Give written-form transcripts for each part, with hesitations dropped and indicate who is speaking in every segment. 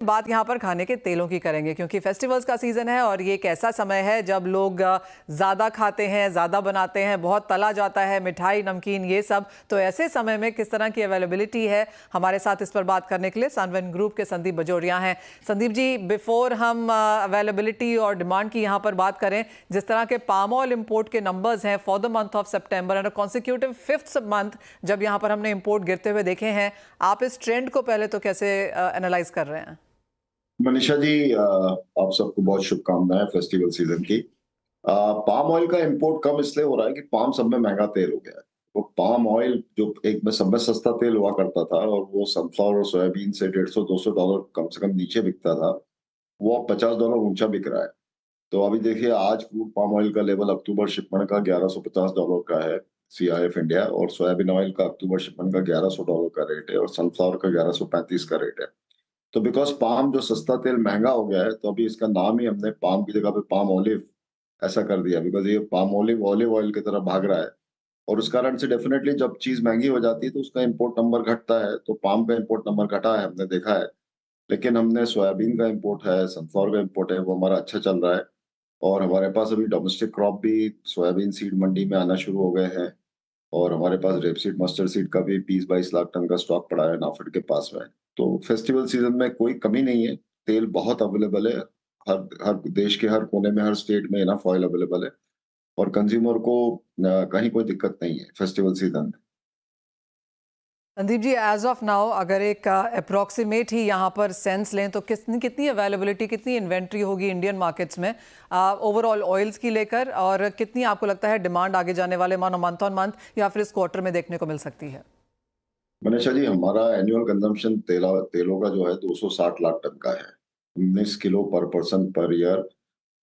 Speaker 1: बात यहाँ पर खाने के तेलों की करेंगे क्योंकि फेस्टिवल्स का सीजन है और ये एक ऐसा समय है जब लोग ज़्यादा खाते हैं, ज़्यादा बनाते हैं, बहुत तला जाता है, मिठाई, नमकीन, ये सब। तो ऐसे समय में किस तरह की अवेलेबिलिटी है, हमारे साथ इस पर बात करने के लिए सनवन ग्रुप के संदीप बजोरिया हैं। संदीप जी, बिफोर हम अवेलेबिलिटी और डिमांड की यहाँ पर बात करें, जिस तरह के पाम ऑयल इम्पोर्ट के नंबर्स हैं for the month of September and consecutive 5th month जब यहाँ पर हमने इम्पोर्ट गिरते हुए देखे हैं, आप इस ट्रेंड को पहले तो कैसे एनालाइज कर रहे हैं?
Speaker 2: मनीषा जी, आप सबको बहुत शुभकामनाएं फेस्टिवल सीजन की। पाम ऑयल का इंपोर्ट कम इसलिए हो रहा है कि पाम सब में महंगा तेल हो गया है। वो पाम ऑयल जो एक में सब में सस्ता तेल हुआ करता था और वो सनफ्लावर और सोयाबीन से 150-200 डॉलर कम से कम नीचे बिकता था, वो अब $50 ऊंचा बिक रहा है। तो अभी देखिए, आज क्रूड पाम ऑयल का लेवल अक्टूबर शिपमेंट का $1150 का है, सीआईएफ इंडिया, और सोयाबीन ऑयल का अक्टूबर शिपमेंट का $1100 का रेट है और सनफ्लावर का 1135 का रेट है। तो बिकॉज़ पाम जो सस्ता तेल महँगा हो गया है, तो अभी इसका नाम ही हमने पाम की जगह पे पाम ऑलिव ऐसा कर दिया, बिकॉज़ ये पाम ऑलिव ऑलिव ऑयल की तरह भाग रहा है। और उस कारण से डेफ़िनेटली जब चीज़ महँगी हो जाती है तो उसका इम्पोर्ट नंबर घटता है, तो पाम का इम्पोर्ट नंबर घटा है, हमने देखा है। लेकिन हमने सोयाबीन का इम्पोर्ट है, सनफ्लावर का इम्पोर्ट है, वो हमारा अच्छा चल रहा है। और हमारे पास अभी डोमेस्टिक क्रॉप भी सोयाबीन सीड मंडी में आना शुरू हो गए हैं। और हमारे पास रेपसीड, मस्टर्ड सीड का भी 20-22 लाख टन का स्टॉक पड़ा है नाफेड के पास में। तो फेस्टिवल सीजन में कोई कमी नहीं है, तेल बहुत अवेलेबल है। हर हर देश के हर कोने में, हर स्टेट में इनफ ऑयल अवेलेबल है और कंज्यूमर को कहीं कोई दिक्कत नहीं है फेस्टिवल सीजन में।
Speaker 1: Sandeep ji, as of now अगर एक अप्रोक्सीमेट ही यहाँ पर सेंस लें तो कितनी कितनी अवेलेबिलिटी, कितनी इन्वेंट्री होगी इंडियन मार्केट्स में ओवरऑल ऑयल्स की लेकर, और कितनी आपको लगता है डिमांड आगे जाने वाले मानो मंथ ऑन मंथ या फिर इस क्वार्टर में देखने को मिल सकती है?
Speaker 2: मनीषा जी, हमारा एनुअल कंजम्पशन तेलों का जो है 260 लाख टन का है। 19 किलो पर पर्सन पर ईयर,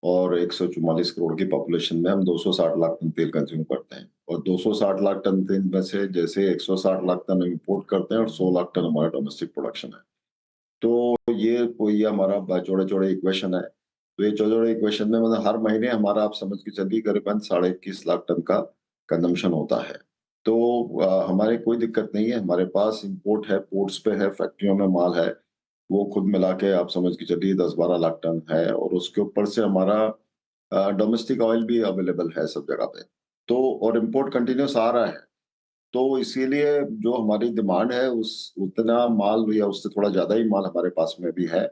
Speaker 2: और 144 करोड़ की पॉपुलेशन में हम 260 लाख टन तेल कंज्यूम करते हैं। और 260 लाख टन तेल में से जैसे 160 लाख टन हम इंपोर्ट करते हैं और 100 लाख टन हमारा डोमेस्टिक प्रोडक्शन है। तो ये हमारा चौड़े-चौड़े इक्वेशन है। तो ये चौड़े इक्वेशन में मतलब हर महीने हमारा, आप समझ के चलिए, करीबन 21.5 लाख टन का कंजम्पशन होता है। तो हमारे कोई दिक्कत नहीं है, हमारे पास इंपोर्ट है, पोर्ट्स पे है, फैक्ट्रियों में माल है। वो खुद मिला के आप समझ के चलिए 10-12 लाख टन है, और उसके ऊपर से हमारा डोमेस्टिक ऑयल भी अवेलेबल है सब जगह पे। तो और इंपोर्ट कंटिन्यूअस आ रहा है। तो इसीलिए जो हमारी डिमांड है उस उतना माल या उससे थोड़ा ज़्यादा ही माल हमारे पास में भी है।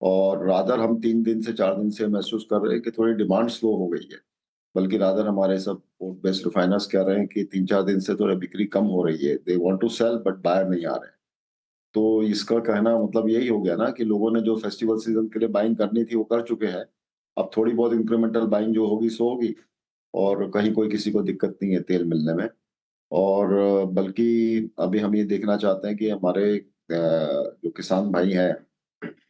Speaker 2: और रादर हम 3 दिन से 4 दिन से महसूस कर रहे हैं कि थोड़ी डिमांड स्लो हो गई है। बल्कि रादर हमारे सब पोर्ट बेस्ड रिफाइनर्स कह रहे हैं कि 3-4 दिन से थोड़ा बिक्री कम हो रही है। They want to sell but buyer नहीं आ रहे हैं। तो इसका कहना मतलब यही हो गया ना कि लोगों ने जो फेस्टिवल सीज़न के लिए बाइंग करनी थी वो कर चुके हैं। अब थोड़ी बहुत इंक्रीमेंटल बाइंग जो होगी सो होगी, और कहीं कोई किसी को दिक्कत नहीं है तेल मिलने में। और बल्कि अभी हम ये देखना चाहते हैं कि हमारे जो किसान भाई हैं,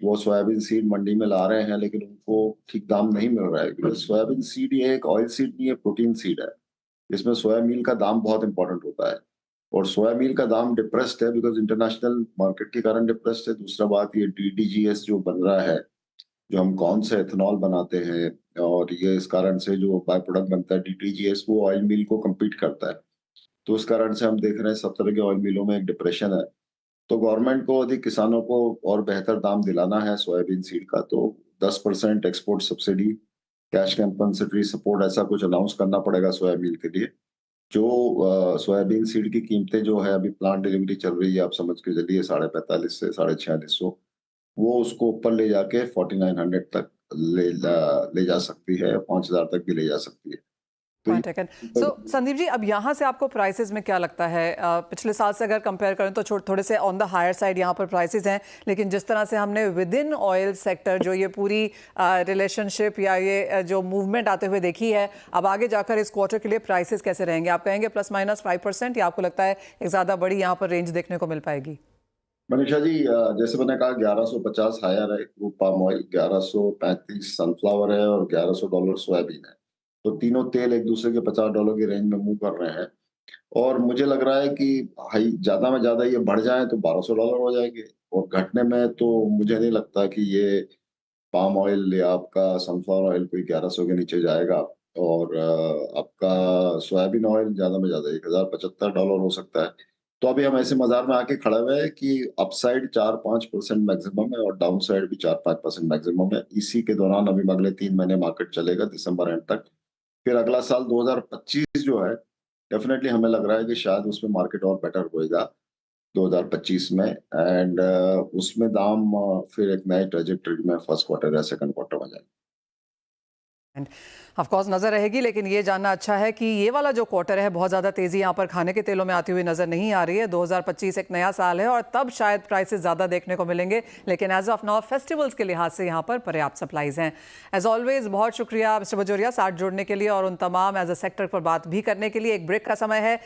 Speaker 2: वो सोयाबीन सीड मंडी में ला रहे हैं, लेकिन उनको ठीक दाम नहीं मिल रहा है, क्योंकि सोयाबीन सीड ये एक ऑयल सीड नहीं है, प्रोटीन सीड है। इसमें सोया मील का दाम बहुत इम्पोर्टेंट होता है। और सोया मील का दाम डिप्रेस्ड है बिकॉज़ इंटरनेशनल मार्केट के कारण डिप्रेस्ड है। दूसरा बात, ये डीडीजीएस जो बन रहा है, जो हम कौन से एथेनॉल बनाते हैं, और ये इस कारण से जो बाय प्रोडक्ट बनता है डीटीजीएस, वो ऑयल मिल को कम्पीट करता है। तो उस कारण से हम देख रहे हैं सब तरह के ऑयल मिलों में एक डिप्रेशन है। तो गवर्नमेंट को अधिक किसानों को और बेहतर दाम दिलाना है सोयाबीन सीड का, तो 10% export subsidy, cash compensatory support, ऐसा कुछ अनाउंस करना पड़ेगा सोयाबीन के लिए। जो सोयाबीन सीड की कीमतें जो है अभी प्लांट डिलीवरी चल रही है, आप समझ के चलिए 45 से 4600, वो उसको ऊपर ले जाके 4900 तक ले जा सकती है, 5000 तक भी ले जा सकती है। तो ये
Speaker 1: पॉइंट टेकन। सो संदीप जी, अब यहाँ से आपको प्राइसेस में क्या लगता है? पिछले साल से अगर कंपेयर करें तो थोड़े से ऑन द हायर साइड यहाँ पर प्राइसेस हैं, लेकिन जिस तरह से हमने विद इन ऑयल सेक्टर जो ये पूरी रिलेशनशिप या ये जो मूवमेंट आते हुए देखी है, अब आगे जाकर इस क्वार्टर के लिए प्राइसेस कैसे रहेंगे? आप कहेंगे ±5%, या आपको लगता है एक ज़्यादा बड़ी यहाँ पर रेंज देखने को मिल पाएगी?
Speaker 2: मनीषा जी, जैसे मैंने कहा, 1150 हायर है क्रूड पाम ऑयल, 1135 सनफ्लावर है और $1100 सोयाबीन है। तो तीनों तेल एक दूसरे के $50 की रेंज में मूव कर रहे हैं। और मुझे लग रहा है कि हाई ज्यादा में ज्यादा ये बढ़ जाए तो $1200 हो जाएंगे, और घटने में तो मुझे नहीं लगता कि ये पाम ऑयल या आपका सनफ्लावर ऑयल कोई 1100 के नीचे जाएगा। और आपका सोयाबीन ऑयल ज्यादा में ज्यादा $1075 हो सकता है। तो अभी हम ऐसे बाजार में आके खड़े हुए हैं कि अपसाइड 4-5% मैक्सिमम है और डाउन साइड भी 4-5% मैक्सिमम है। इसी के दौरान अभी अगले 3 महीने मार्केट चलेगा दिसंबर एंड तक। फिर अगला साल 2025 जो है, डेफिनिटली हमें लग रहा है कि शायद उसमें मार्केट और बेटर होएगा 2025 में एंड उसमें दाम फिर एक नए ट्रैजेक्टरी में फर्स्ट क्वार्टर या सेकंड क्वार्टर में जाएंगे।
Speaker 1: ऑफ कोर्स नजर रहेगी, लेकिन ये जानना अच्छा है कि ये वाला जो क्वार्टर है बहुत ज़्यादा तेज़ी यहाँ पर खाने के तेलों में आती हुई नजर नहीं आ रही है। 2025 एक नया साल है और तब शायद प्राइसेस ज़्यादा देखने को मिलेंगे, लेकिन एज ऑफ नाउ फेस्टिवल्स के लिहाज से यहाँ पर पर्याप्त सप्लाईज हैं। एज ऑलवेज बहुत शुक्रिया मिस्टर बजोरिया साथ जुड़ने के लिए और उन तमाम एज अ सेक्टर पर बात भी करने के लिए। एक ब्रेक का समय है,